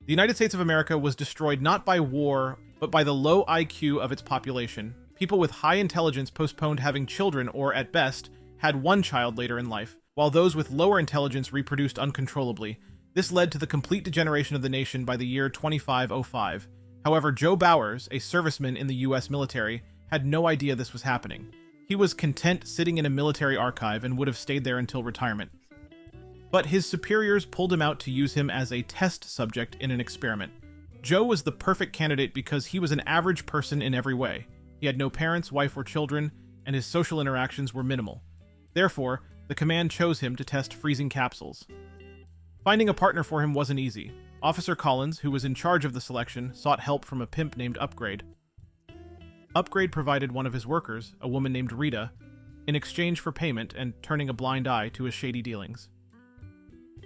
The United States of America was destroyed not by war, but by the low IQ of its population. People with high intelligence postponed having children or, at best, had one child later in life, while those with lower intelligence reproduced uncontrollably. This led to the complete degeneration of the nation by the year 2505. However, Joe Bauers, a serviceman in the U.S. military, had no idea this was happening. He was content sitting in a military archive and would have stayed there until retirement. But his superiors pulled him out to use him as a test subject in an experiment. Joe was the perfect candidate because he was an average person in every way. He had no parents, wife, or children, and his social interactions were minimal. Therefore, the command chose him to test freezing capsules. Finding a partner for him wasn't easy. Officer Collins, who was in charge of the selection, sought help from a pimp named Upgrade. Upgrade provided one of his workers, a woman named Rita, in exchange for payment and turning a blind eye to his shady dealings.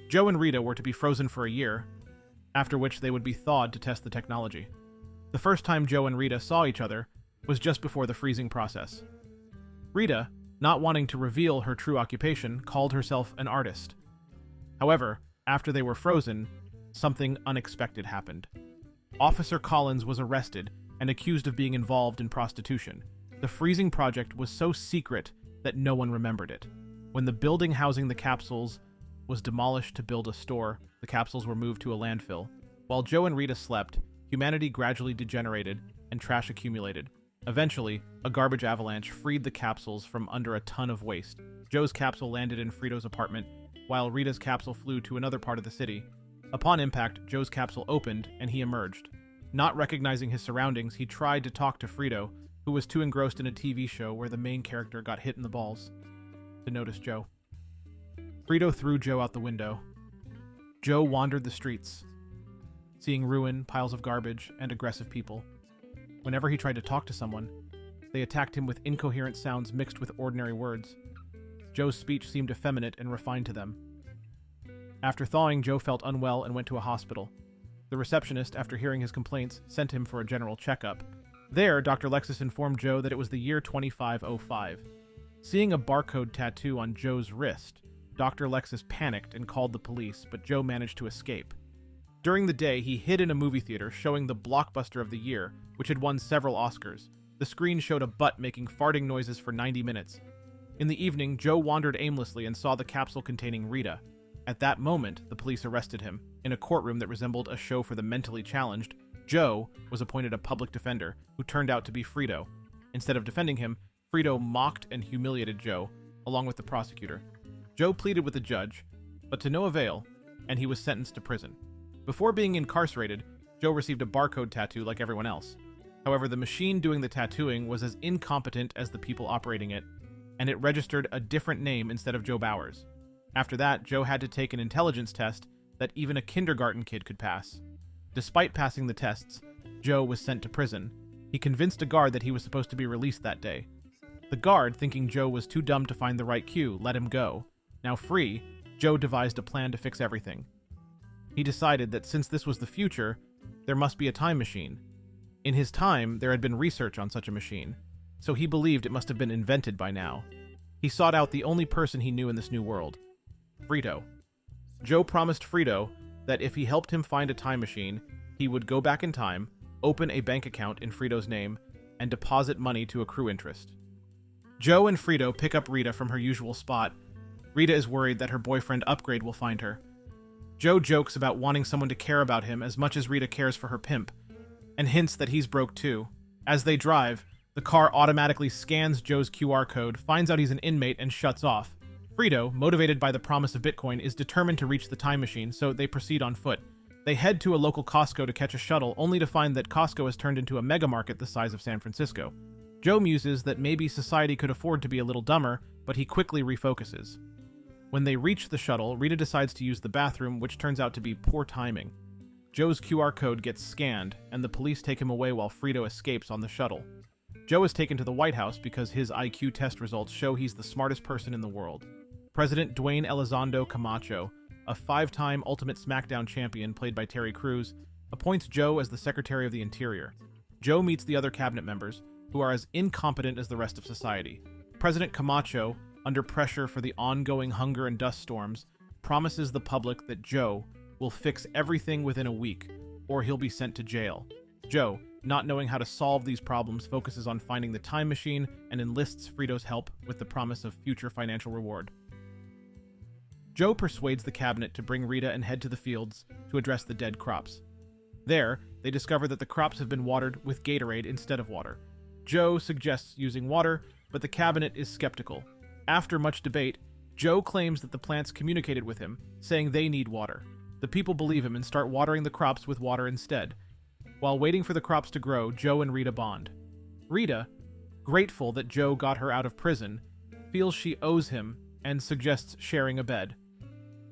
Joe and Rita were to be frozen for a year, after which they would be thawed to test the technology. The first time Joe and Rita saw each other was just before the freezing process. Rita, not wanting to reveal her true occupation, called herself an artist. However, after they were frozen, something unexpected happened. Officer Collins was arrested and accused of being involved in prostitution. The freezing project was so secret that no one remembered it. When the building housing the capsules was demolished to build a store, the capsules were moved to a landfill. While Joe and Rita slept, humanity gradually degenerated and trash accumulated. Eventually, a garbage avalanche freed the capsules from under a ton of waste. Joe's capsule landed in Frito's apartment, while Rita's capsule flew to another part of the city. Upon impact, Joe's capsule opened and he emerged. Not recognizing his surroundings, he tried to talk to Frito, who was too engrossed in a TV show where the main character got hit in the balls, to notice Joe. Frito threw Joe out the window. Joe wandered the streets, seeing ruin, piles of garbage, and aggressive people. Whenever he tried to talk to someone, they attacked him with incoherent sounds mixed with ordinary words. Joe's speech seemed effeminate and refined to them. After thawing, Joe felt unwell and went to a hospital. The receptionist, after hearing his complaints, sent him for a general checkup. There, Dr. Lexus informed Joe that it was the year 2505. Seeing a barcode tattoo on Joe's wrist, Dr. Lexus panicked and called the police, but Joe managed to escape. During the day, he hid in a movie theater showing the blockbuster of the year, which had won several Oscars. The screen showed a butt making farting noises for 90 minutes. In the evening, Joe wandered aimlessly and saw the capsule containing Rita. At that moment, the police arrested him. In a courtroom that resembled a show for the mentally challenged, Joe was appointed a public defender, who turned out to be Frito. Instead of defending him, Frito mocked and humiliated Joe, along with the prosecutor. Joe pleaded with the judge, but to no avail, and he was sentenced to prison. Before being incarcerated, Joe received a barcode tattoo like everyone else. However, the machine doing the tattooing was as incompetent as the people operating it, and it registered a different name instead of Joe Bauers. After that, Joe had to take an intelligence test that even a kindergarten kid could pass. Despite passing the tests, Joe was sent to prison. He convinced a guard that he was supposed to be released that day. The guard, thinking Joe was too dumb to find the right cue, let him go. Now free, Joe devised a plan to fix everything. He decided that since this was the future, there must be a time machine. In his time, there had been research on such a machine, so he believed it must have been invented by now. He sought out the only person he knew in this new world, Frito. Joe promised Frito that if he helped him find a time machine, he would go back in time, open a bank account in Frito's name, and deposit money to accrue interest. Joe and Frito pick up Rita from her usual spot. Rita is worried that her boyfriend Upgrade will find her. Joe jokes about wanting someone to care about him as much as Rita cares for her pimp, and hints that he's broke too. As they drive, the car automatically scans Joe's QR code, finds out he's an inmate, and shuts off. Frito, motivated by the promise of Bitcoin, is determined to reach the time machine, so they proceed on foot. They head to a local Costco to catch a shuttle, only to find that Costco has turned into a megamarket the size of San Francisco. Joe muses that maybe society could afford to be a little dumber, but he quickly refocuses. When they reach the shuttle, Rita decides to use the bathroom, which turns out to be poor timing. Joe's QR code gets scanned, and the police take him away while Frito escapes on the shuttle. Joe is taken to the White House because his IQ test results show he's the smartest person in the world. President Dwayne Elizondo Camacho, a 5-time Ultimate SmackDown champion played by Terry Crews, appoints Joe as the Secretary of the Interior. Joe meets the other cabinet members, who are as incompetent as the rest of society. President Camacho, under pressure for the ongoing hunger and dust storms, promises the public that Joe will fix everything within a week, or he'll be sent to jail. Joe, not knowing how to solve these problems, focuses on finding the time machine and enlists Frito's help with the promise of future financial reward. Joe persuades the cabinet to bring Rita and head to the fields to address the dead crops. There, they discover that the crops have been watered with Gatorade instead of water. Joe suggests using water, but the cabinet is skeptical. After much debate, Joe claims that the plants communicated with him, saying they need water. The people believe him and start watering the crops with water instead. While waiting for the crops to grow, Joe and Rita bond. Rita, grateful that Joe got her out of prison, feels she owes him and suggests sharing a bed.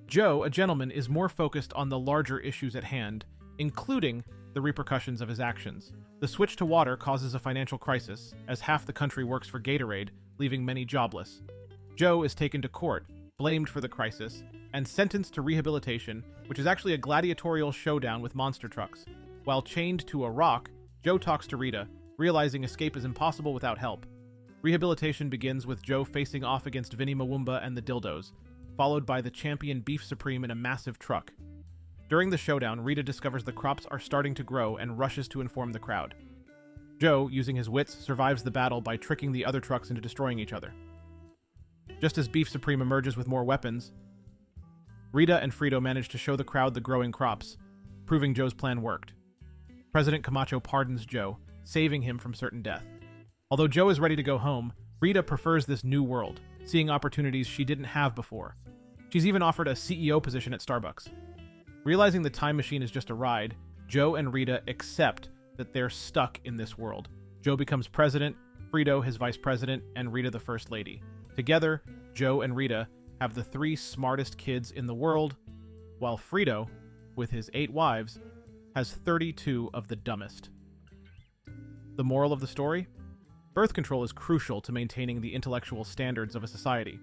Joe, a gentleman, is more focused on the larger issues at hand, including the repercussions of his actions. The switch to water causes a financial crisis, as half the country works for Gatorade, leaving many jobless. Joe is taken to court, blamed for the crisis, and sentenced to rehabilitation, which is actually a gladiatorial showdown with monster trucks. While chained to a rock, Joe talks to Rita, realizing escape is impossible without help. Rehabilitation begins with Joe facing off against Vinnie Mwumba and the Dildos, followed by the champion Beef Supreme in a massive truck. During the showdown, Rita discovers the crops are starting to grow and rushes to inform the crowd. Joe, using his wits, survives the battle by tricking the other trucks into destroying each other. Just as Beef Supreme emerges with more weapons, Rita and Frito manage to show the crowd the growing crops, proving Joe's plan worked. President Camacho pardons Joe, saving him from certain death. Although Joe is ready to go home, Rita prefers this new world, seeing opportunities she didn't have before. She's even offered a CEO position at Starbucks. Realizing the time machine is just a ride, Joe and Rita accept that they're stuck in this world. Joe becomes president, Frito his vice president, and Rita the first lady. Together, Joe and Rita have the 3 smartest kids in the world, while Frito, with his 8 wives, has 32 of the dumbest. The moral of the story? Birth control is crucial to maintaining the intellectual standards of a society.